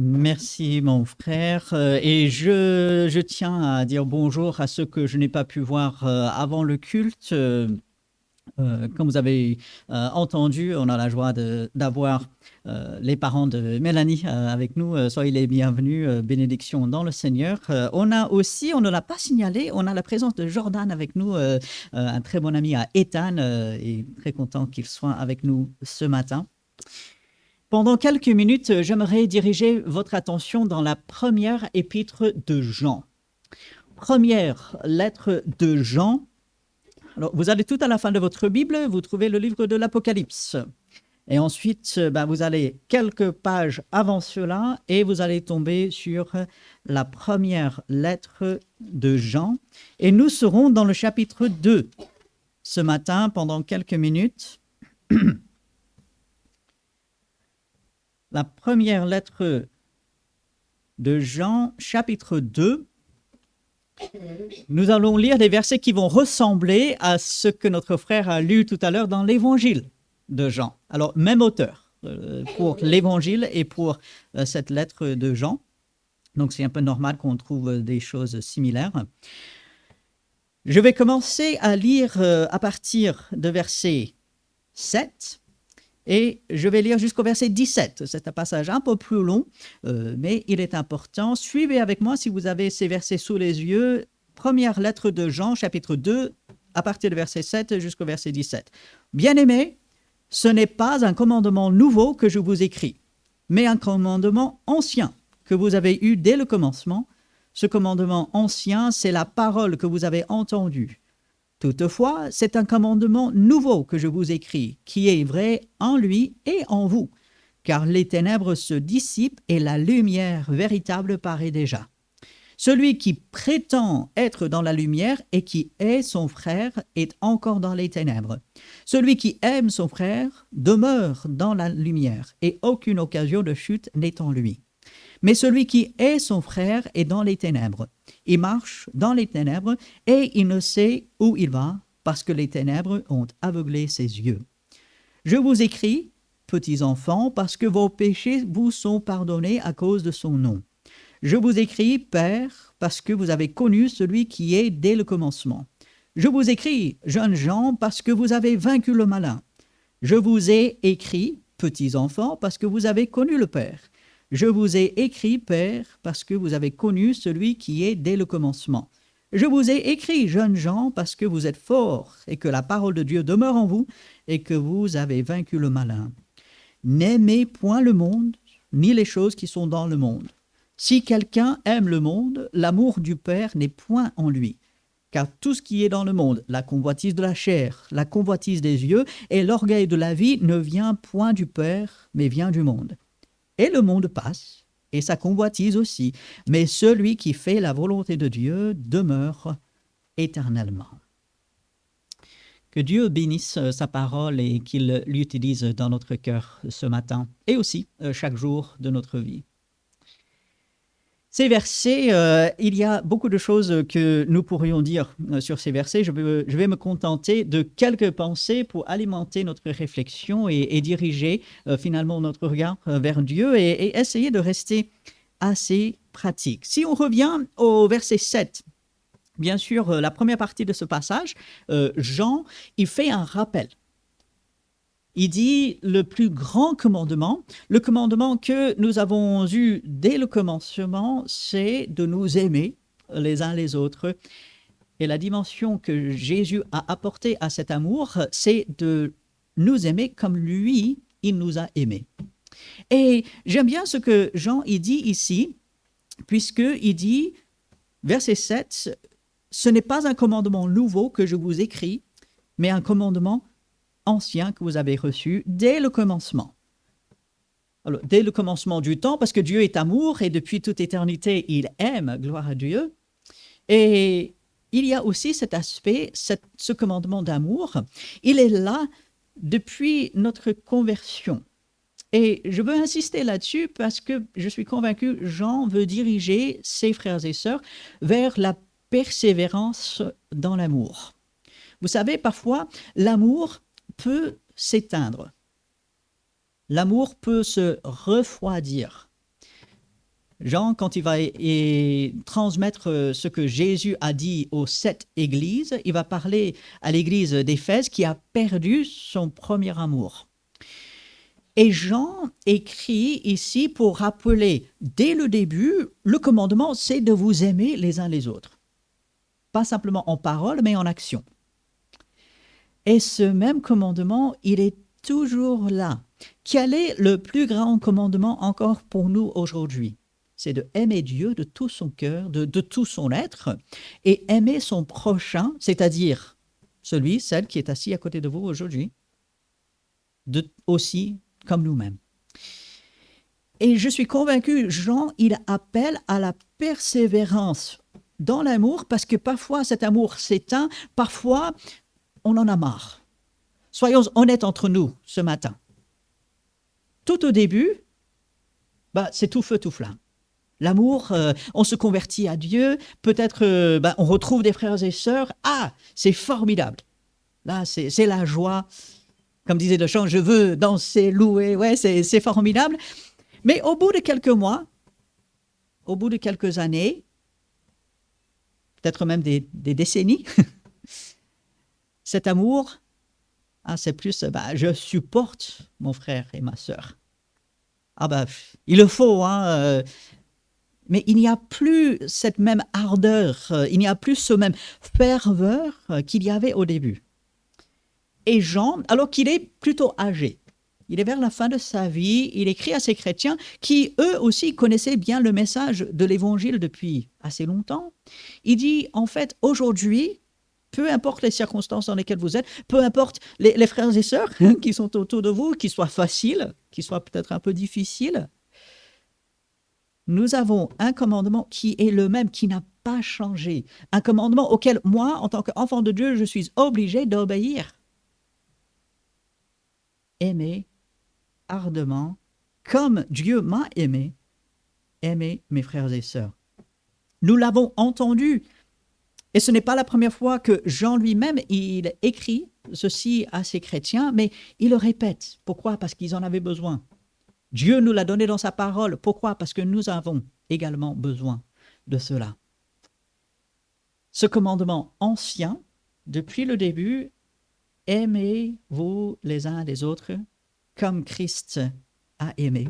Merci mon frère. Et je tiens à dire bonjour à ceux que je n'ai pas pu voir avant le culte. Comme vous avez entendu, on a la joie d'avoir les parents de Mélanie avec nous. Soyez les bienvenus, bénédiction dans le Seigneur. On a aussi, on ne l'a pas signalé, on a la présence de Jordan avec nous, un très bon ami à Ethan, et très content qu'il soit avec nous ce matin. Pendant quelques minutes, j'aimerais diriger votre attention dans la première épître de Jean. Première lettre de Jean. Alors, vous allez tout à la fin de votre Bible, vous trouvez le livre de l'Apocalypse. Et ensuite, vous allez quelques pages avant cela et vous allez tomber sur la première lettre de Jean. Et nous serons dans le chapitre 2 ce matin pendant quelques minutes. La première lettre de Jean, chapitre 2. Nous allons lire des versets qui vont ressembler à ce que notre frère a lu tout à l'heure dans l'évangile de Jean. Alors, même auteur pour l'évangile et pour cette lettre de Jean. Donc, c'est un peu normal qu'on trouve des choses similaires. Je vais commencer à lire à partir de verset 7. Et je vais lire jusqu'au verset 17. C'est un passage un peu plus long, mais il est important. Suivez avec moi si vous avez ces versets sous les yeux. Première lettre de Jean, chapitre 2, à partir du verset 7 jusqu'au verset 17. Bien-aimés, ce n'est pas un commandement nouveau que je vous écris, mais un commandement ancien que vous avez eu dès le commencement. Ce commandement ancien, c'est la parole que vous avez entendue. Toutefois, c'est un commandement nouveau que je vous écris, qui est vrai en lui et en vous, car les ténèbres se dissipent et la lumière véritable paraît déjà. Celui qui prétend être dans la lumière et qui est son frère est encore dans les ténèbres. Celui qui aime son frère demeure dans la lumière et aucune occasion de chute n'est en lui. Mais celui qui est son frère est dans les ténèbres. Il marche dans les ténèbres et il ne sait où il va parce que les ténèbres ont aveuglé ses yeux. Je vous écris, petits enfants, parce que vos péchés vous sont pardonnés à cause de son nom. Je vous écris, Père, parce que vous avez connu celui qui est dès le commencement. Je vous écris, jeunes gens, parce que vous avez vaincu le malin. Je vous ai écrit, petits enfants, parce que vous avez connu le Père. Je vous ai écrit, Père, parce que vous avez connu celui qui est dès le commencement. Je vous ai écrit, jeunes gens, parce que vous êtes forts et que la parole de Dieu demeure en vous et que vous avez vaincu le malin. N'aimez point le monde, ni les choses qui sont dans le monde. Si quelqu'un aime le monde, l'amour du Père n'est point en lui. Car tout ce qui est dans le monde, la convoitise de la chair, la convoitise des yeux et l'orgueil de la vie ne vient point du Père, mais vient du monde. Et le monde passe, et sa convoitise aussi, mais celui qui fait la volonté de Dieu demeure éternellement. Que Dieu bénisse sa parole et qu'il l'utilise dans notre cœur ce matin, et aussi chaque jour de notre vie. Ces versets, il y a beaucoup de choses que nous pourrions dire sur ces versets. Je vais me contenter de quelques pensées pour alimenter notre réflexion et diriger finalement notre regard vers Dieu et essayer de rester assez pratique. Si on revient au verset 7, bien sûr, la première partie de ce passage, Jean, il fait un rappel. Il dit le plus grand commandement, le commandement que nous avons eu dès le commencement, c'est de nous aimer les uns les autres. Et la dimension que Jésus a apportée à cet amour, c'est de nous aimer comme lui, il nous a aimés. Et j'aime bien ce que Jean il dit ici, puisqu'il dit, verset 7, « Ce n'est pas un commandement nouveau que je vous écris, mais un commandement ancien que vous avez reçu dès le commencement. » Alors, dès le commencement du temps, parce que Dieu est amour et depuis toute éternité, il aime, gloire à Dieu. Et il y a aussi cet aspect, ce commandement d'amour, il est là depuis notre conversion. Et je veux insister là-dessus parce que je suis convaincu, Jean veut diriger ses frères et sœurs vers la persévérance dans l'amour. Vous savez, parfois, l'amour peut s'éteindre. L'amour peut se refroidir. Jean, quand il va transmettre ce que Jésus a dit aux 7 églises, il va parler à l'église d'Éphèse qui a perdu son premier amour. Et Jean écrit ici pour rappeler dès le début, le commandement, c'est de vous aimer les uns les autres. Pas simplement en parole, mais en action. Et ce même commandement, il est toujours là. Quel est le plus grand commandement encore pour nous aujourd'hui? C'est de aimer Dieu de tout son cœur, de tout son être, et aimer son prochain, c'est-à-dire celle qui est assis à côté de vous aujourd'hui, aussi comme nous-mêmes. Et je suis convaincu, Jean, il appelle à la persévérance dans l'amour, parce que parfois cet amour s'éteint, parfois on en a marre. Soyons honnêtes entre nous ce matin. Tout au début, c'est tout feu, tout flamme. L'amour, on se convertit à Dieu, peut-être on retrouve des frères et sœurs. Ah, c'est formidable. Là, c'est la joie. Comme disait le chant, je veux danser, louer. Ouais, c'est formidable. Mais au bout de quelques mois, au bout de quelques années, peut-être même des décennies, cet amour, c'est plus, je supporte mon frère et ma sœur. Il le faut, mais il n'y a plus cette même ardeur, il n'y a plus ce même ferveur qu'il y avait au début. Et Jean, alors qu'il est plutôt âgé, il est vers la fin de sa vie, il écrit à ces chrétiens qui, eux aussi, connaissaient bien le message de l'Évangile depuis assez longtemps. Il dit, en fait, aujourd'hui, peu importe les circonstances dans lesquelles vous êtes, peu importe les frères et sœurs qui sont autour de vous, qu'ils soient faciles, qu'ils soient peut-être un peu difficiles, nous avons un commandement qui est le même, qui n'a pas changé. Un commandement auquel moi, en tant qu'enfant de Dieu, je suis obligé d'obéir. Aimer ardemment, comme Dieu m'a aimé, aimer mes frères et sœurs. Nous l'avons entendu. Et ce n'est pas la première fois que Jean lui-même, il écrit ceci à ses chrétiens, mais il le répète. Pourquoi? Parce qu'ils en avaient besoin. Dieu nous l'a donné dans sa parole. Pourquoi? Parce que nous avons également besoin de cela. Ce commandement ancien, depuis le début, aimez-vous les uns les autres comme Christ a aimé.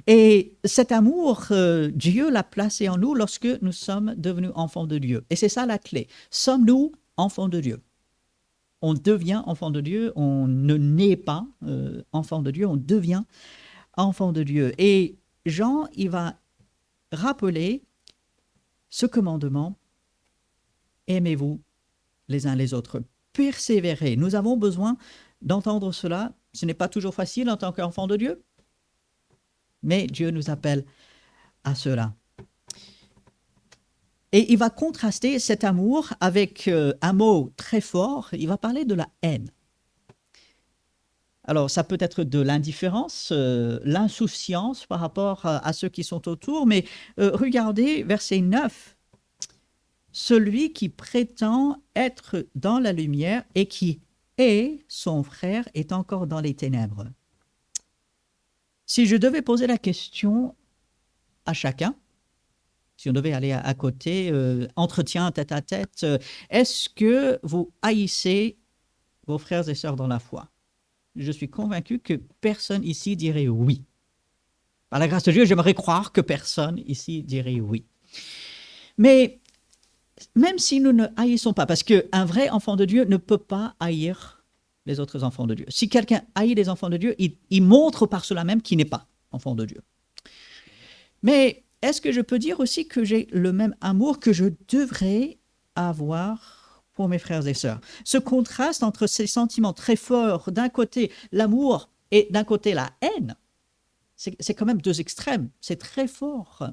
Et cet amour, Dieu l'a placé en nous lorsque nous sommes devenus enfants de Dieu. Et c'est ça la clé. Sommes-nous enfants de Dieu? On devient enfant de Dieu, on ne naît pas enfant de Dieu, on devient enfant de Dieu. Et Jean, il va rappeler ce commandement, aimez-vous les uns les autres, persévérez. Nous avons besoin d'entendre cela. Ce n'est pas toujours facile en tant qu'enfant de Dieu, mais Dieu nous appelle à cela. Et il va contraster cet amour avec un mot très fort. Il va parler de la haine. Alors, ça peut être de l'indifférence, l'insouciance par rapport à ceux qui sont autour, mais regardez verset 9. Celui qui prétend être dans la lumière et qui est son frère est encore dans les ténèbres. Si je devais poser la question à chacun, si on devait aller à côté, entretien tête à tête, est-ce que vous haïssez vos frères et sœurs dans la foi? Je suis convaincu que personne ici dirait oui. Par la grâce de Dieu, j'aimerais croire que personne ici dirait oui. Mais même si nous ne haïssons pas, parce qu'un vrai enfant de Dieu ne peut pas haïr les autres enfants de Dieu. Si quelqu'un haït les enfants de Dieu, il montre par cela même qu'il n'est pas enfant de Dieu. Mais est-ce que je peux dire aussi que j'ai le même amour que je devrais avoir pour mes frères et sœurs? Ce contraste entre ces sentiments très forts, d'un côté l'amour et d'un côté la haine, c'est quand même deux extrêmes, c'est très fort.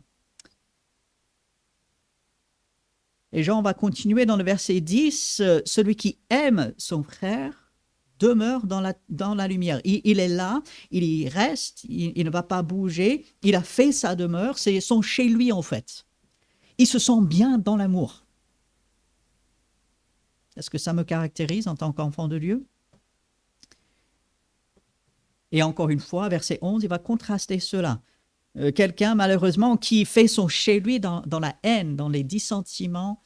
Et Jean va continuer dans le verset 10, celui qui aime son frère demeure dans la lumière. Il est là, il y reste, il ne va pas bouger, il a fait sa demeure, c'est son chez lui en fait. Il se sent bien dans l'amour. Est-ce que ça me caractérise en tant qu'enfant de Dieu? Et encore une fois, verset 11, il va contraster cela. Quelqu'un, malheureusement, qui fait son chez lui dans la haine, dans les dissentiments.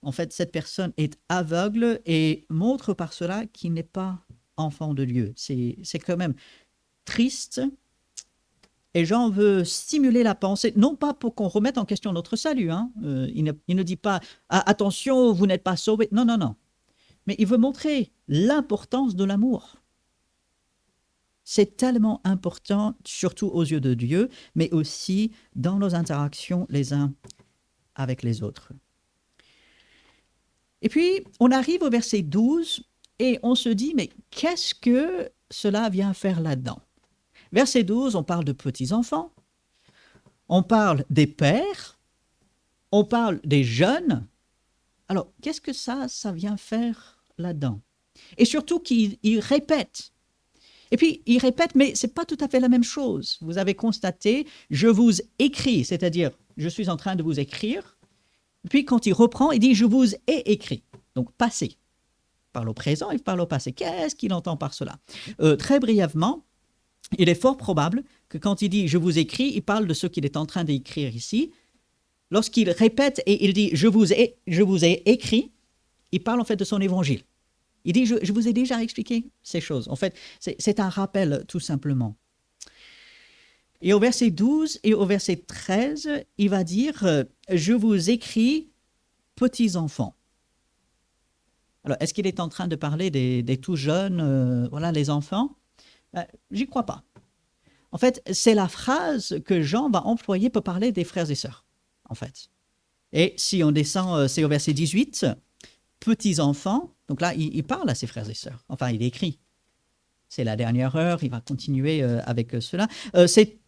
En fait, cette personne est aveugle et montre par cela qu'il n'est pas enfant de Dieu. C'est quand même triste. Et Jean veut stimuler la pensée, non pas pour qu'on remette en question notre salut. Hein. Il ne dit pas ah, attention, vous n'êtes pas sauvés. Non, non, non. Mais il veut montrer l'importance de l'amour. C'est tellement important, surtout aux yeux de Dieu, mais aussi dans nos interactions les uns avec les autres. Et puis, on arrive au verset 12 et on se dit, mais qu'est-ce que cela vient faire là-dedans? Verset 12, on parle de petits-enfants, on parle des pères, on parle des jeunes. Alors, qu'est-ce que ça vient faire là-dedans? Et surtout qu'il répète. Et puis, il répète, mais ce n'est pas tout à fait la même chose. Vous avez constaté, je vous écris, c'est-à-dire, je suis en train de vous écrire. Puis, quand il reprend, il dit, je vous ai écrit. Donc, passé. Il parle au présent, il parle au passé. Qu'est-ce qu'il entend par cela? Très brièvement, il est fort probable que quand il dit « je vous écris », il parle de ce qu'il est en train d'écrire ici. Lorsqu'il répète et il dit « je vous ai écrit », il parle en fait de son évangile. Il dit « je vous ai déjà expliqué ces choses ». En fait, c'est un rappel tout simplement. Et au verset 12 et au verset 13, il va dire « je vous écris, petits enfants ». Alors, est-ce qu'il est en train de parler des tout jeunes, voilà, les enfants? J'y crois pas. En fait, c'est la phrase que Jean va employer pour parler des frères et sœurs, en fait. Et si on descend, c'est au verset 18, petits enfants, donc là, il parle à ses frères et sœurs. Enfin, il écrit. C'est la dernière heure, il va continuer avec cela. C'est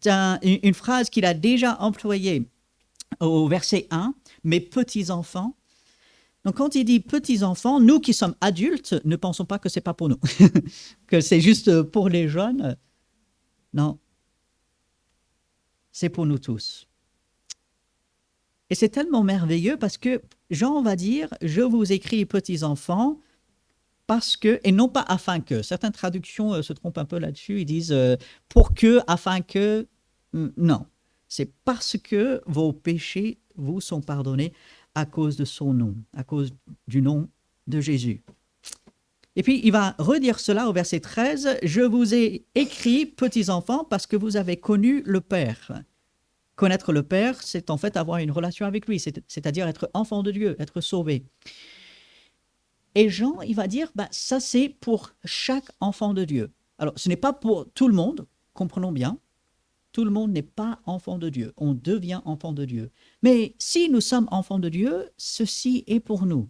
une phrase qu'il a déjà employée au verset 1, mes petits enfants. Donc, quand il dit petits enfants, nous qui sommes adultes, ne pensons pas que c'est pas pour nous, que c'est juste pour les jeunes. Non, c'est pour nous tous. Et c'est tellement merveilleux parce que Jean va dire « je vous écris, petits enfants », parce que, et non pas afin que. Certaines traductions se trompent un peu là-dessus, ils disent pour que, afin que. Non, c'est parce que vos péchés vous sont pardonnés à cause de son nom, à cause du nom de Jésus. Et puis, il va redire cela au verset 13, « Je vous ai écrit, petits enfants, parce que vous avez connu le Père. » Connaître le Père, c'est en fait avoir une relation avec lui, c'est-à-dire être enfant de Dieu, être sauvé. Et Jean, il va dire, ça c'est pour chaque enfant de Dieu. Alors, ce n'est pas pour tout le monde, comprenons bien. Tout le monde n'est pas enfant de Dieu. On devient enfant de Dieu. Mais si nous sommes enfants de Dieu, ceci est pour nous.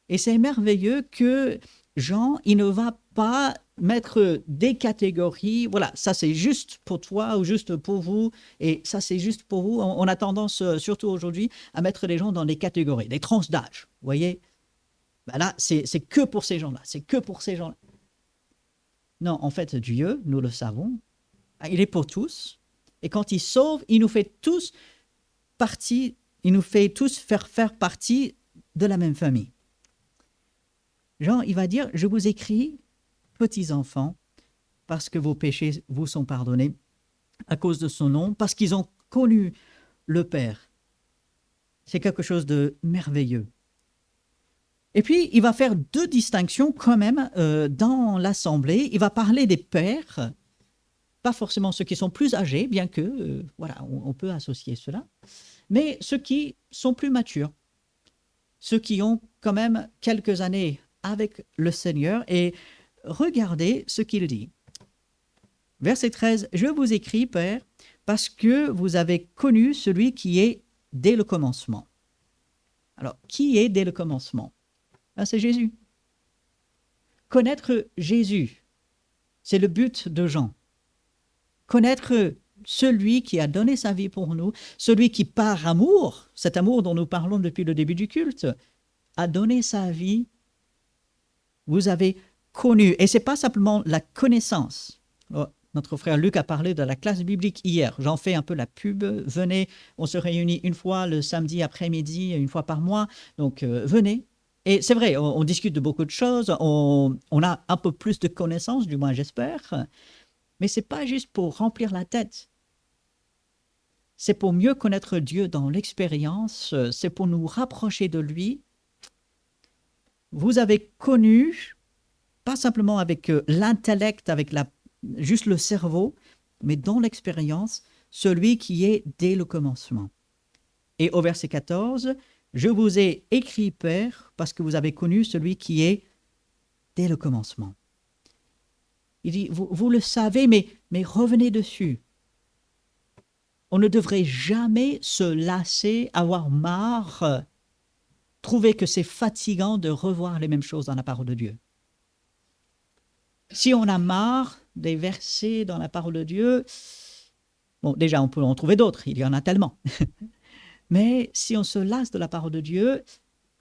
Et c'est merveilleux que Jean, il ne va pas mettre des catégories. Voilà, ça c'est juste pour toi ou juste pour vous. Et ça c'est juste pour vous. On a tendance, surtout aujourd'hui, à mettre les gens dans des catégories, des tranches d'âge. Vous voyez, là, c'est que pour ces gens-là. C'est que pour ces gens-là. Non, en fait, Dieu, nous le savons, il est pour tous. Et quand il sauve, il nous fait tous partie, il nous fait tous faire partie de la même famille. Jean, il va dire, je vous écris, petits enfants, parce que vos péchés vous sont pardonnés à cause de son nom, parce qu'ils ont connu le Père. C'est quelque chose de merveilleux. Et puis, il va faire deux distinctions quand même dans l'Assemblée. Il va parler des pères, pas forcément ceux qui sont plus âgés, bien que, voilà, on peut associer cela, mais ceux qui sont plus matures, ceux qui ont quand même quelques années avec le Seigneur. Et regardez ce qu'il dit. Verset 13, « Je vous écris, Père, parce que vous avez connu celui qui est dès le commencement. » Alors, qui est dès le commencement? C'est Jésus. Connaître Jésus, c'est le but de Jean. Connaître celui qui a donné sa vie pour nous, celui qui par amour, cet amour dont nous parlons depuis le début du culte, a donné sa vie, vous avez connu. Et ce n'est pas simplement la connaissance. Oh, notre frère Luc a parlé de la classe biblique hier. J'en fais un peu la pub. Venez, on se réunit une fois le samedi après-midi, une fois par mois. Donc, venez. Et c'est vrai, on discute de beaucoup de choses, on a un peu plus de connaissances, du moins j'espère. Mais ce n'est pas juste pour remplir la tête. C'est pour mieux connaître Dieu dans l'expérience, c'est pour nous rapprocher de lui. Vous avez connu, pas simplement avec l'intellect, avec juste le cerveau, mais dans l'expérience, celui qui est dès le commencement. Et au verset 14, « Je vous ai écrit, Père, parce que vous avez connu celui qui est dès le commencement. » Il dit, vous le savez, mais revenez dessus. On ne devrait jamais se lasser, avoir marre, trouver que c'est fatigant de revoir les mêmes choses dans la parole de Dieu. Si on a marre des versets dans la parole de Dieu, bon, déjà, on peut en trouver d'autres, il y en a tellement. Mais si on se lasse de la parole de Dieu,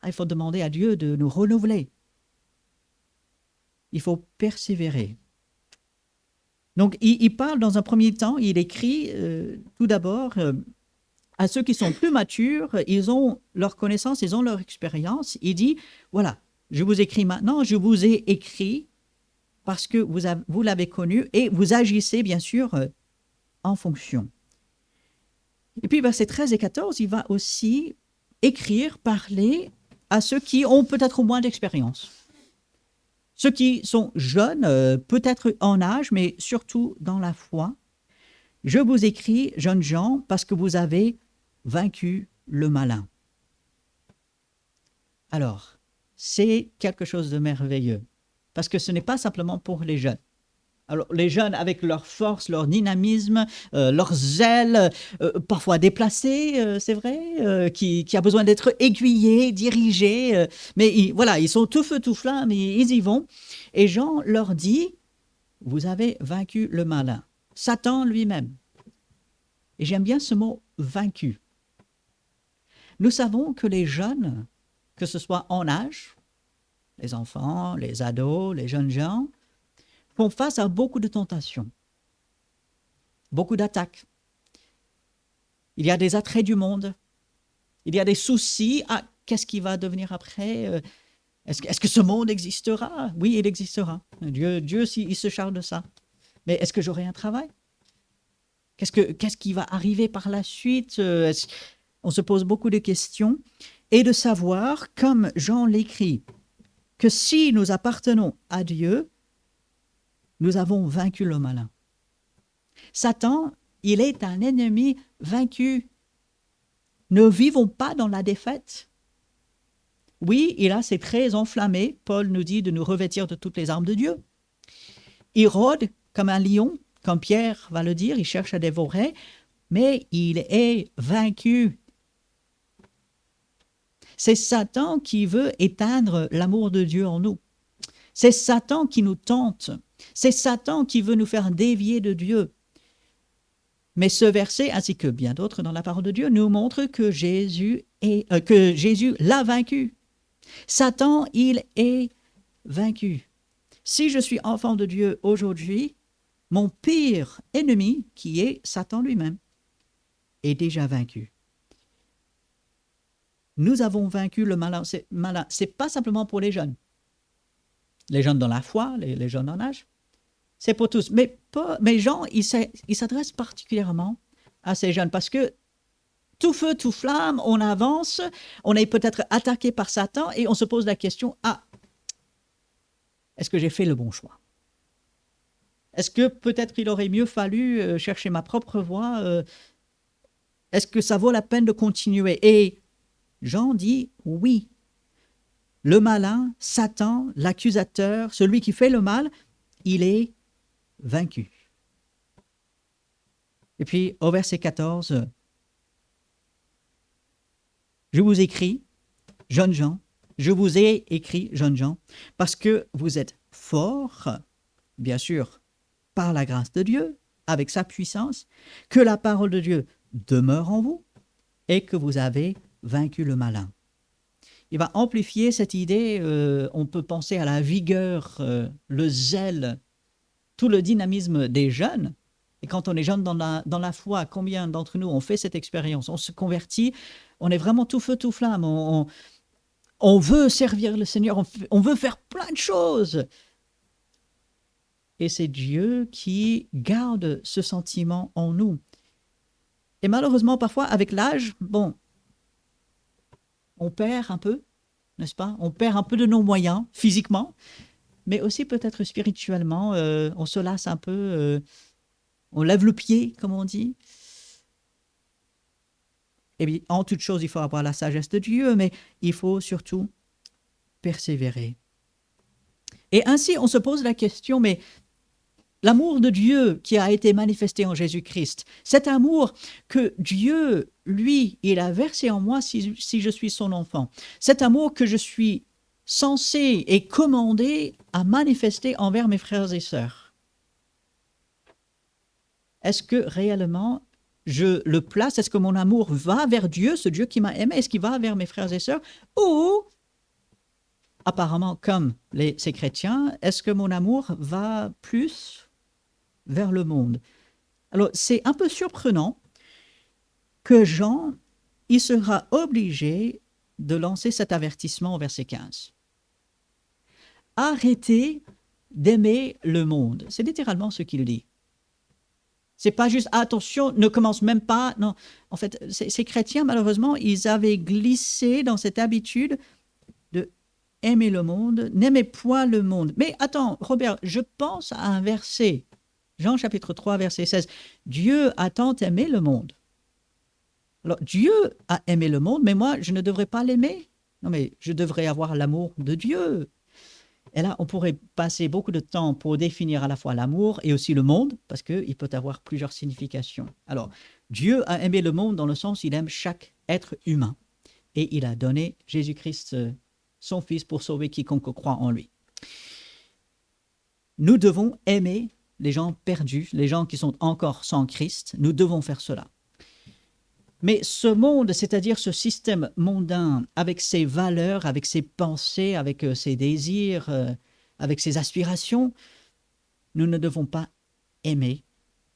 il faut demander à Dieu de nous renouveler. Il faut persévérer. Donc, il parle dans un premier temps, il écrit tout d'abord à ceux qui sont plus matures, ils ont leur connaissance, ils ont leur expérience. Il dit, voilà, je vous écris maintenant, je vous ai écrit parce que vous l'avez connu et vous agissez bien sûr en fonction. Et puis, versets 13 et 14, il va aussi écrire, parler à ceux qui ont peut-être moins d'expérience. Ceux qui sont jeunes, peut-être en âge, mais surtout dans la foi. Je vous écris, jeunes gens, parce que vous avez vaincu le malin. Alors, c'est quelque chose de merveilleux, parce que ce n'est pas simplement pour les jeunes. Alors, les jeunes, avec leur force, leur dynamisme, leur zèle, parfois déplacé, c'est vrai, qui a besoin d'être aiguillé, dirigé, mais ils sont tout feu, tout flamme, et ils y vont. Et Jean leur dit, vous avez vaincu le malin, Satan lui-même. Et j'aime bien ce mot « vaincu ». Nous savons que les jeunes, que ce soit en âge, les enfants, les ados, les jeunes gens, font face à beaucoup de tentations, beaucoup d'attaques. Il y a des attraits du monde, il y a des soucis. Ah, qu'est-ce qui va devenir après? Est-ce que ce monde existera? Oui, il existera. Dieu, il se charge de ça. Mais est-ce que j'aurai un travail? Qu'est-ce qui va arriver par la suite? On se pose beaucoup de questions. Et de savoir, comme Jean l'écrit, que si nous appartenons à Dieu, nous avons vaincu le malin. Satan, il est un ennemi vaincu. Ne vivons pas dans la défaite. Oui, il a ses traits enflammés. Paul nous dit de nous revêtir de toutes les armes de Dieu. Il rôde comme un lion, comme Pierre va le dire, il cherche à dévorer, mais il est vaincu. C'est Satan qui veut éteindre l'amour de Dieu en nous. C'est Satan qui nous tente. C'est Satan qui veut nous faire dévier de Dieu. Mais ce verset, ainsi que bien d'autres dans la parole de Dieu, nous montre que Jésus l'a vaincu. Satan, il est vaincu. Si je suis enfant de Dieu aujourd'hui, mon pire ennemi, qui est Satan lui-même, est déjà vaincu. Nous avons vaincu le malin. C'est pas simplement pour les jeunes. Les jeunes dans la foi, les jeunes en âge, c'est pour tous. Mais Jean, il s'adresse particulièrement à ces jeunes parce que tout feu, tout flamme, on avance, on est peut-être attaqué par Satan et on se pose la question, est-ce que j'ai fait le bon choix? Est-ce que peut-être il aurait mieux fallu chercher ma propre voie? Est-ce que ça vaut la peine de continuer? Et Jean dit oui. Le malin, Satan, l'accusateur, celui qui fait le mal, il est vaincu. Et puis au verset 14, je vous écris, jeunes gens, je vous ai écrit, jeunes gens, parce que vous êtes forts, bien sûr, par la grâce de Dieu, avec sa puissance, que la parole de Dieu demeure en vous et que vous avez vaincu le malin. Il va amplifier cette idée, on peut penser à la vigueur, le zèle, tout le dynamisme des jeunes. Et quand on est jeune dans la foi, combien d'entre nous ont fait cette expérience? On se convertit, on est vraiment tout feu, tout flamme, on veut servir le Seigneur, on veut faire plein de choses. Et c'est Dieu qui garde ce sentiment en nous. Et malheureusement, parfois, avec l'âge, bon, on perd un peu, n'est-ce pas? On perd un peu de nos moyens, physiquement, mais aussi peut-être spirituellement. On se lasse un peu, on lève le pied, comme on dit. Et bien, en toute chose, il faut avoir la sagesse de Dieu, mais il faut surtout persévérer. Et ainsi, on se pose la question, mais l'amour de Dieu qui a été manifesté en Jésus-Christ, cet amour que Dieu, lui, il a versé en moi si je suis son enfant, cet amour que je suis censé et commandé à manifester envers mes frères et sœurs, est-ce que réellement je le place? Est-ce que mon amour va vers Dieu, ce Dieu qui m'a aimé? Est-ce qu'il va vers mes frères et sœurs? Ou, apparemment, comme ces chrétiens, est-ce que mon amour va plus vers le monde? Alors, c'est un peu surprenant que Jean, il sera obligé de lancer cet avertissement au verset 15. Arrêtez d'aimer le monde. C'est littéralement ce qu'il dit. C'est pas juste attention, ne commence même pas. Non, en fait, ces chrétiens, malheureusement, ils avaient glissé dans cette habitude de aimer le monde, n'aimez point le monde. Mais attends, Robert, je pense à un verset, Jean chapitre 3, verset 16. Dieu a tant aimé le monde. Alors, Dieu a aimé le monde, mais moi, je ne devrais pas l'aimer. Non, mais je devrais avoir l'amour de Dieu. Et là, on pourrait passer beaucoup de temps pour définir à la fois l'amour et aussi le monde, parce qu'il peut avoir plusieurs significations. Alors, Dieu a aimé le monde dans le sens où il aime chaque être humain. Et il a donné Jésus-Christ, son Fils, pour sauver quiconque croit en lui. Nous devons aimer les gens perdus, les gens qui sont encore sans Christ. Nous devons faire cela. Mais ce monde, c'est-à-dire ce système mondain, avec ses valeurs, avec ses pensées, avec ses désirs, avec ses aspirations, nous ne devons pas aimer,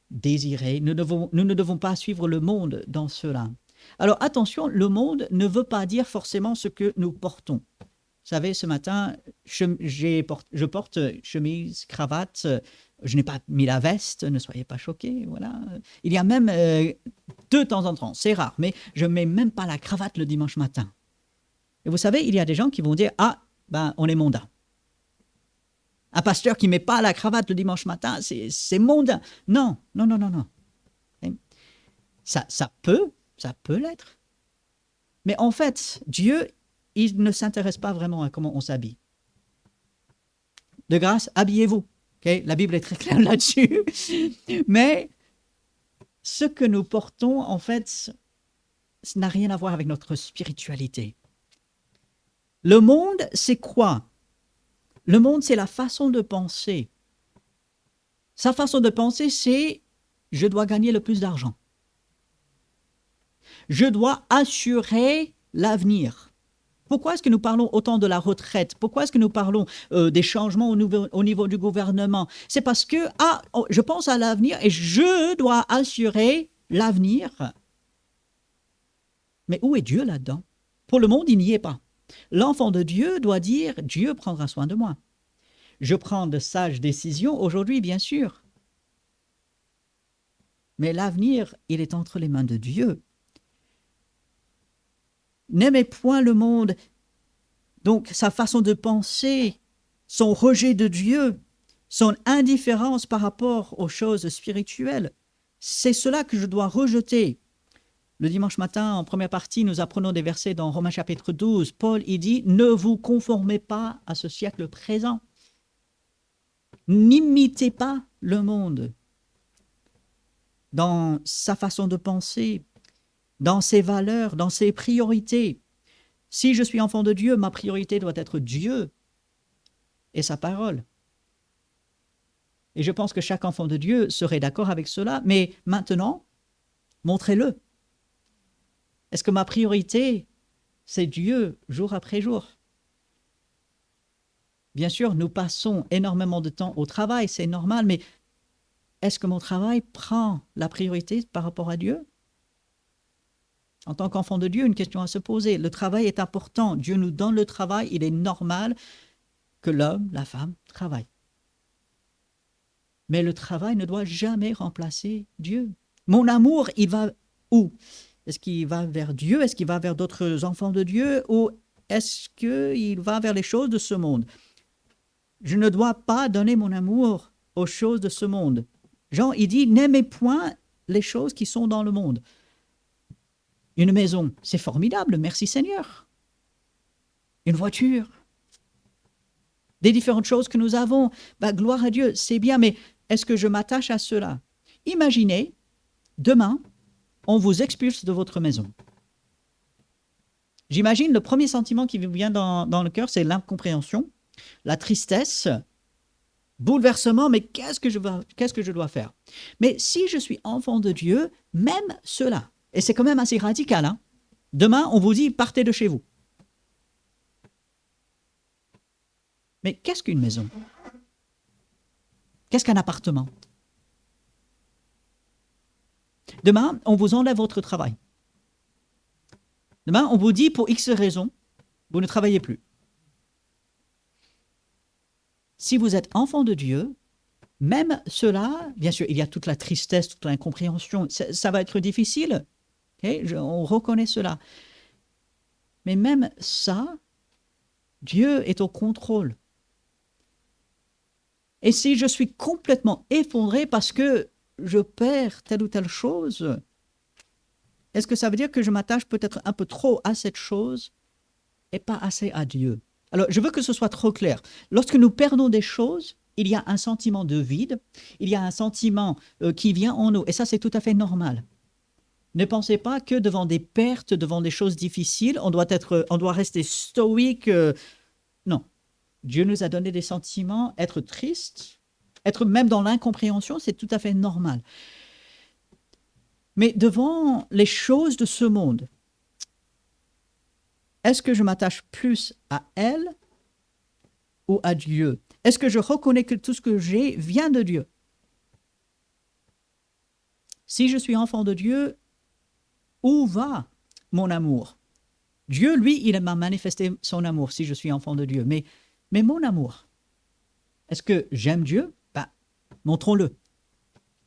désirer, nous ne devons pas suivre le monde dans cela. Alors attention, le monde ne veut pas dire forcément ce que nous portons. Vous savez, ce matin, je porte chemise, cravate, je n'ai pas mis la veste, ne soyez pas choqués, voilà. Il y a même, de temps en temps, c'est rare, mais je ne mets même pas la cravate le dimanche matin. Et vous savez, il y a des gens qui vont dire, ah, ben, on est mondain. Un pasteur qui ne met pas la cravate le dimanche matin, c'est mondain. Non, non, non, non, non. Ça peut l'être. Mais en fait, Dieu, il ne s'intéresse pas vraiment à comment on s'habille. De grâce, habillez-vous. Okay? La Bible est très claire là-dessus. Mais ce que nous portons, en fait, ça n'a rien à voir avec notre spiritualité. Le monde, c'est quoi? Le monde, c'est la façon de penser. Sa façon de penser, c'est « je dois gagner le plus d'argent ». Je dois assurer l'avenir. Pourquoi est-ce que nous parlons autant de la retraite? Pourquoi est-ce que nous parlons des changements au niveau du gouvernement? C'est parce que je pense à l'avenir et je dois assurer l'avenir. Mais où est Dieu là-dedans? Pour le monde, il n'y est pas. L'enfant de Dieu doit dire « Dieu prendra soin de moi ». Je prends de sages décisions aujourd'hui, bien sûr. Mais l'avenir, il est entre les mains de Dieu. N'aimez point le monde, donc sa façon de penser, son rejet de Dieu, son indifférence par rapport aux choses spirituelles, c'est cela que je dois rejeter. Le dimanche matin, en première partie, nous apprenons des versets dans Romains chapitre 12. Paul, il dit « Ne vous conformez pas à ce siècle présent. N'imitez pas le monde dans sa façon de penser, dans ses valeurs, dans ses priorités. Si je suis enfant de Dieu, ma priorité doit être Dieu et sa parole. Et je pense que chaque enfant de Dieu serait d'accord avec cela, mais maintenant, montrez-le. Est-ce que ma priorité, c'est Dieu jour après jour? Bien sûr, nous passons énormément de temps au travail, c'est normal, mais est-ce que mon travail prend la priorité par rapport à Dieu? En tant qu'enfant de Dieu, une question à se poser. Le travail est important. Dieu nous donne le travail. Il est normal que l'homme, la femme, travaille. Mais le travail ne doit jamais remplacer Dieu. Mon amour, il va où? Est-ce qu'il va vers Dieu? Est-ce qu'il va vers d'autres enfants de Dieu? Ou est-ce qu'il va vers les choses de ce monde? Je ne dois pas donner mon amour aux choses de ce monde. Jean, il dit, n'aimez point les choses qui sont dans le monde. Une maison, c'est formidable, merci Seigneur. Une voiture, des différentes choses que nous avons, gloire à Dieu, c'est bien, mais est-ce que je m'attache à cela? Imaginez, demain, on vous expulse de votre maison. J'imagine le premier sentiment qui vous vient dans le cœur, c'est l'incompréhension, la tristesse, bouleversement, mais qu'est-ce que je dois faire? Mais si je suis enfant de Dieu, même cela, et c'est quand même assez radical, hein? Demain, on vous dit, partez de chez vous. Mais qu'est-ce qu'une maison? Qu'est-ce qu'un appartement? Demain, on vous enlève votre travail. Demain, on vous dit, pour X raisons, vous ne travaillez plus. Si vous êtes enfant de Dieu, même cela, bien sûr, il y a toute la tristesse, toute l'incompréhension, ça va être difficile, okay? On reconnaît cela. Mais même ça, Dieu est au contrôle. Et si je suis complètement effondré parce que je perds telle ou telle chose, est-ce que ça veut dire que je m'attache peut-être un peu trop à cette chose et pas assez à Dieu? Alors, je veux que ce soit trop clair. Lorsque nous perdons des choses, il y a un sentiment de vide, il y a un sentiment qui vient en nous, et ça, c'est tout à fait normal. Ne pensez pas que devant des pertes, devant des choses difficiles, on doit rester stoïque. Non. Dieu nous a donné des sentiments, être triste, être même dans l'incompréhension, c'est tout à fait normal. Mais devant les choses de ce monde, est-ce que je m'attache plus à elle ou à Dieu? Est-ce que je reconnais que tout ce que j'ai vient de Dieu? Si je suis enfant de Dieu, où va mon amour? Dieu, lui, il m'a manifesté son amour si je suis enfant de Dieu. Mais mon amour, est-ce que j'aime Dieu? Montrons-le.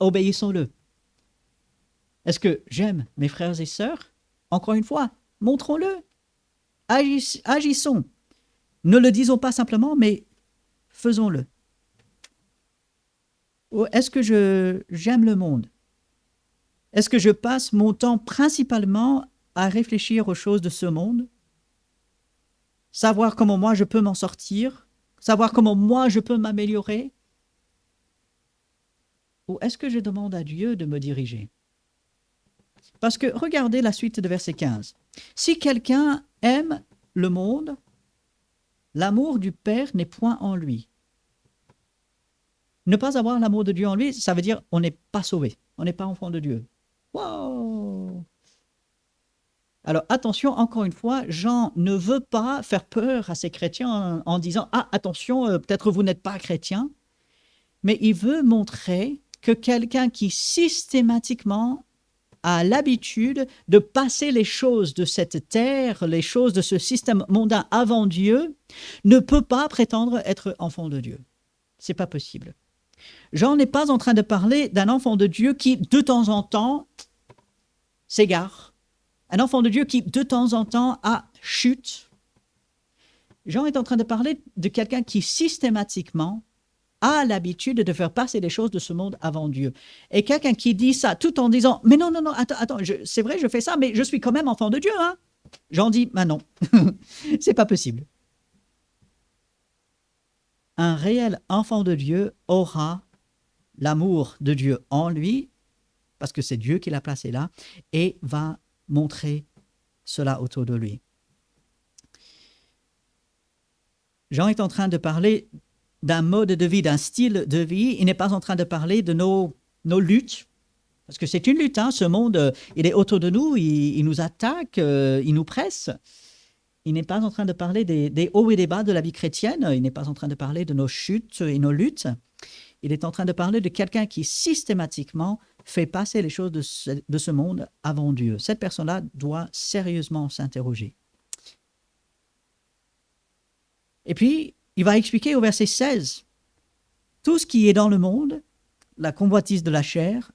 Obéissons-le. Est-ce que j'aime mes frères et sœurs? Encore une fois, montrons-le. Agissons. Ne le disons pas simplement, mais faisons-le. Ou est-ce que j'aime le monde? Est-ce que je passe mon temps principalement à réfléchir aux choses de ce monde? Savoir comment moi je peux m'en sortir? Savoir comment moi je peux m'améliorer? Ou est-ce que je demande à Dieu de me diriger? Parce que regardez la suite de verset 15. Si quelqu'un aime le monde, l'amour du Père n'est point en lui. Ne pas avoir l'amour de Dieu en lui, ça veut dire on n'est pas sauvé, on n'est pas enfant de Dieu. Wow! Alors attention, encore une fois, Jean ne veut pas faire peur à ces chrétiens en disant « Ah, attention, peut-être vous n'êtes pas chrétien », mais il veut montrer que quelqu'un qui systématiquement a l'habitude de passer les choses de cette terre, les choses de ce système mondain avant Dieu, ne peut pas prétendre être enfant de Dieu. C'est pas possible. Jean n'est pas en train de parler d'un enfant de Dieu qui, de temps en temps, s'égare. Un enfant de Dieu qui, de temps en temps, chute. Jean est en train de parler de quelqu'un qui, systématiquement, a l'habitude de faire passer les choses de ce monde avant Dieu. Et quelqu'un qui dit ça tout en disant « Mais non, attends, c'est vrai, je fais ça, mais je suis quand même enfant de Dieu. Hein? » Jean dit « non, c'est pas possible. » Un réel enfant de Dieu aura l'amour de Dieu en lui, parce que c'est Dieu qui l'a placé là, et va montrer cela autour de lui. Jean est en train de parler d'un mode de vie, d'un style de vie. Il n'est pas en train de parler de nos luttes, parce que c'est une lutte. Hein. Ce monde, il est autour de nous, il nous attaque, il nous presse. Il n'est pas en train de parler des hauts et des bas de la vie chrétienne. Il n'est pas en train de parler de nos chutes et nos luttes. Il est en train de parler de quelqu'un qui systématiquement fait passer les choses de ce monde avant Dieu. Cette personne-là doit sérieusement s'interroger. Et puis, il va expliquer au verset 16, « Tout ce qui est dans le monde, la convoitise de la chair,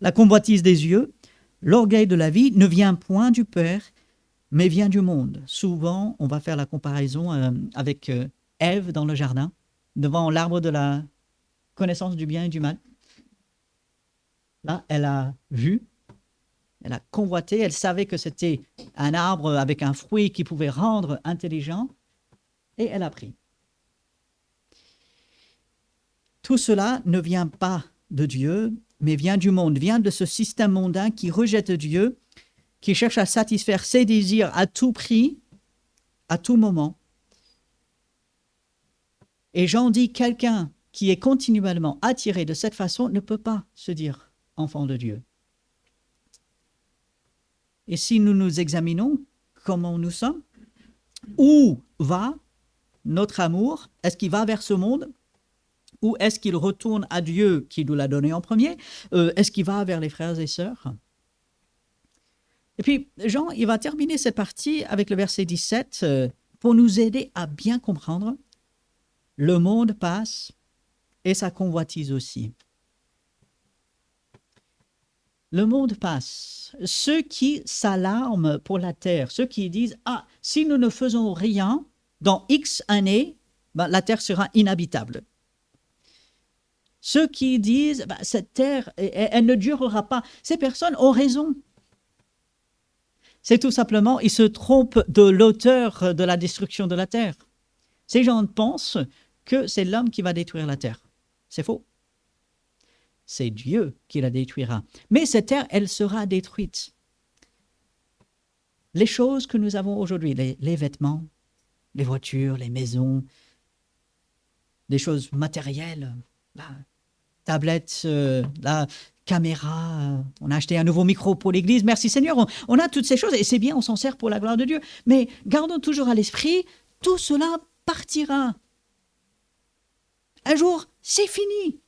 la convoitise des yeux, l'orgueil de la vie ne vient point du Père, mais vient du monde. Souvent, on va faire la comparaison avec Ève dans le jardin, devant l'arbre de la connaissance du bien et du mal. Là, elle a vu, elle a convoité, elle savait que c'était un arbre avec un fruit qui pouvait rendre intelligent, et elle a pris. Tout cela ne vient pas de Dieu, mais vient du monde, vient de ce système mondain qui rejette Dieu, qui cherche à satisfaire ses désirs à tout prix, à tout moment. Et Jean dit, quelqu'un qui est continuellement attiré de cette façon ne peut pas se dire enfant de Dieu. Et si nous nous examinons comment nous sommes, où va notre amour? Est-ce qu'il va vers ce monde? Ou est-ce qu'il retourne à Dieu qui nous l'a donné en premier? Est-ce qu'il va vers les frères et sœurs? Et puis, Jean, il va terminer cette partie avec le verset 17 pour nous aider à bien comprendre. Le monde passe et sa convoitise aussi. Le monde passe. Ceux qui s'alarment pour la terre, ceux qui disent « Ah, si nous ne faisons rien, dans X années, la terre sera inhabitable. » Ceux qui disent « Cette terre, elle ne durera pas. » Ces personnes ont raison. C'est tout simplement, ils se trompent de l'auteur de la destruction de la terre. Ces gens pensent que c'est l'homme qui va détruire la terre. C'est faux. C'est Dieu qui la détruira. Mais cette terre, elle sera détruite. Les choses que nous avons aujourd'hui, les vêtements, les voitures, les maisons, des choses matérielles, la tablette, la caméra, on a acheté un nouveau micro pour l'église, merci Seigneur, on a toutes ces choses et c'est bien, on s'en sert pour la gloire de Dieu. Mais gardons toujours à l'esprit, tout cela partira. Un jour, c'est fini.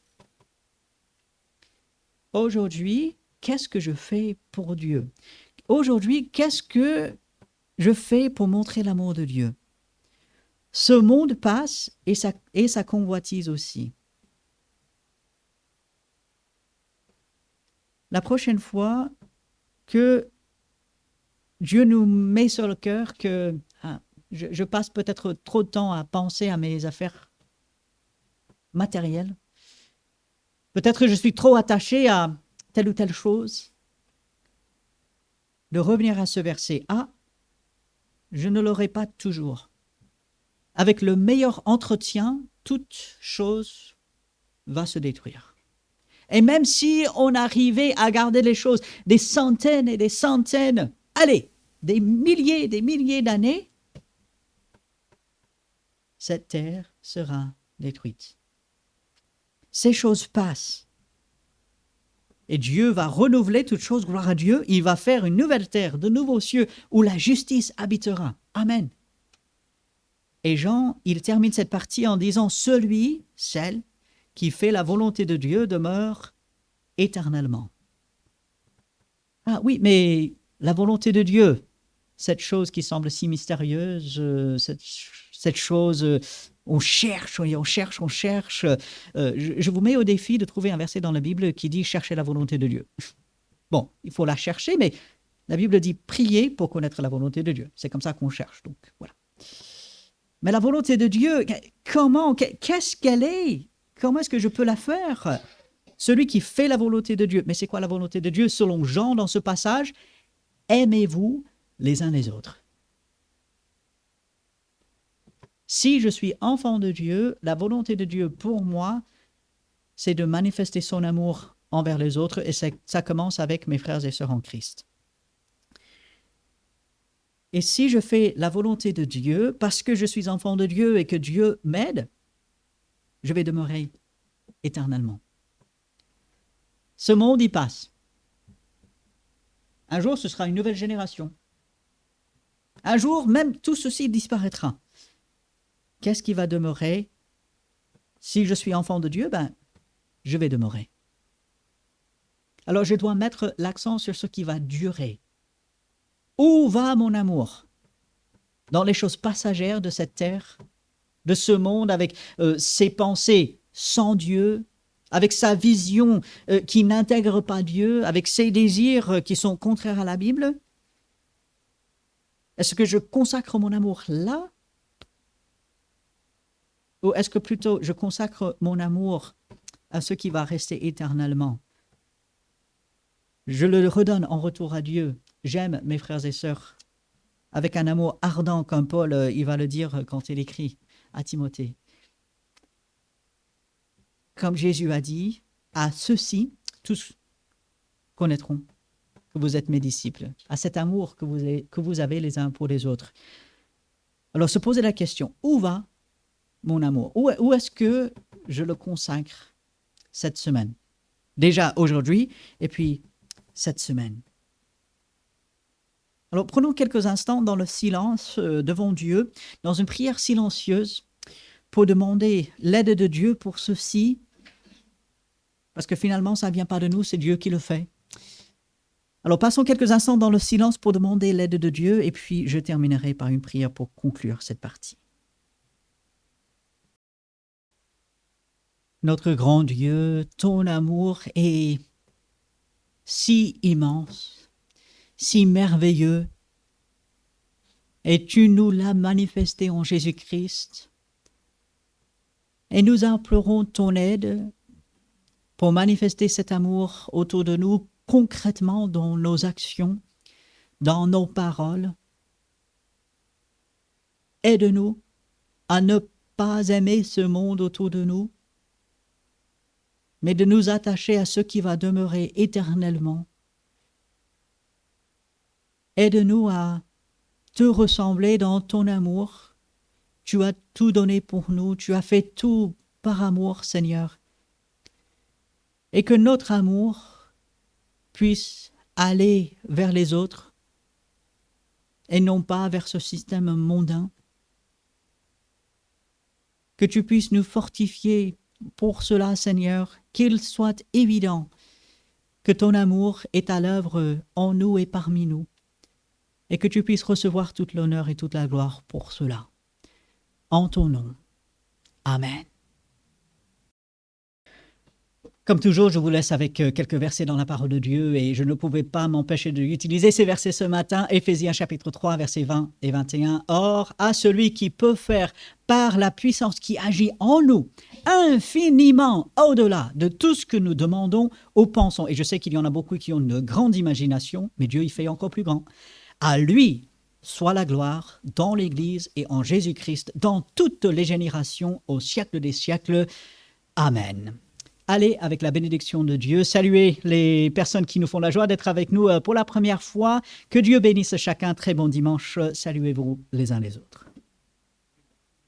Aujourd'hui, qu'est-ce que je fais pour Dieu? Aujourd'hui, qu'est-ce que je fais pour montrer l'amour de Dieu? Ce monde passe et sa convoitise aussi. La prochaine fois que Dieu nous met sur le cœur que je passe peut-être trop de temps à penser à mes affaires matérielles, peut-être que je suis trop attaché à telle ou telle chose, de revenir à ce verset. Ah, je ne l'aurai pas toujours. Avec le meilleur entretien, toute chose va se détruire. Et même si on arrivait à garder les choses des centaines et des centaines, allez, des milliers d'années, cette terre sera détruite. Ces choses passent. Et Dieu va renouveler toutes choses, gloire à Dieu. Il va faire une nouvelle terre, de nouveaux cieux, où la justice habitera. Amen. Et Jean, il termine cette partie en disant, celle qui fait la volonté de Dieu demeure éternellement. Ah oui, mais la volonté de Dieu, cette chose qui semble si mystérieuse, cette chose, on cherche. Je vous mets au défi de trouver un verset dans la Bible qui dit « cherchez la volonté de Dieu ». Bon, il faut la chercher, mais la Bible dit « prier pour connaître la volonté de Dieu ». C'est comme ça qu'on cherche, donc voilà. Mais la volonté de Dieu, comment, qu'est-ce qu'elle est? Comment est-ce que je peux la faire? Celui qui fait la volonté de Dieu. Mais c'est quoi la volonté de Dieu selon Jean dans ce passage? Aimez-vous les uns les autres. Si je suis enfant de Dieu, la volonté de Dieu pour moi, c'est de manifester son amour envers les autres et ça commence avec mes frères et sœurs en Christ. Et si je fais la volonté de Dieu, parce que je suis enfant de Dieu et que Dieu m'aide, je vais demeurer éternellement. Ce monde y passe. Un jour, ce sera une nouvelle génération. Un jour, même tout ceci disparaîtra. Qu'est-ce qui va demeurer? Si je suis enfant de Dieu, je vais demeurer. Alors, je dois mettre l'accent sur ce qui va durer. Où va mon amour? Dans les choses passagères de cette terre, de ce monde avec ses pensées sans Dieu, avec sa vision qui n'intègre pas Dieu, avec ses désirs qui sont contraires à la Bible? Est-ce que je consacre mon amour là? Ou est-ce que plutôt je consacre mon amour à ce qui va rester éternellement? Je le redonne en retour à Dieu. J'aime mes frères et sœurs avec un amour ardent, comme Paul, il va le dire quand il écrit à Timothée. Comme Jésus a dit, à ceux-ci, tous connaîtront que vous êtes mes disciples, à cet amour que vous avez les uns pour les autres. Alors se poser la question, où va mon amour? Où est-ce que je le consacre cette semaine? Déjà aujourd'hui, et puis cette semaine. Alors prenons quelques instants dans le silence devant Dieu, dans une prière silencieuse, pour demander l'aide de Dieu pour ceci, parce que finalement ça ne vient pas de nous, c'est Dieu qui le fait. Alors passons quelques instants dans le silence pour demander l'aide de Dieu, et puis je terminerai par une prière pour conclure cette partie. Notre grand Dieu, ton amour est si immense, si merveilleux, et tu nous l'as manifesté en Jésus-Christ. Et nous implorons ton aide pour manifester cet amour autour de nous concrètement dans nos actions, dans nos paroles. Aide-nous à ne pas aimer ce monde autour de nous, mais de nous attacher à ce qui va demeurer éternellement. Aide-nous à te ressembler dans ton amour. Tu as tout donné pour nous, tu as fait tout par amour, Seigneur. Et que notre amour puisse aller vers les autres et non pas vers ce système mondain. Que tu puisses nous fortifier pour cela, Seigneur, qu'il soit évident que ton amour est à l'œuvre en nous et parmi nous, et que tu puisses recevoir toute l'honneur et toute la gloire pour cela. En ton nom. Amen. Comme toujours, je vous laisse avec quelques versets dans la parole de Dieu et je ne pouvais pas m'empêcher d'utiliser ces versets ce matin. Éphésiens chapitre 3, versets 20 et 21. Or, à celui qui peut faire par la puissance qui agit en nous, infiniment au-delà de tout ce que nous demandons ou pensons. Et je sais qu'il y en a beaucoup qui ont une grande imagination, mais Dieu y fait encore plus grand. À lui soit la gloire dans l'Église et en Jésus-Christ, dans toutes les générations, au siècle des siècles. Amen. Allez, avec la bénédiction de Dieu, saluez les personnes qui nous font la joie d'être avec nous pour la première fois. Que Dieu bénisse chacun. Très bon dimanche. Saluez-vous les uns les autres.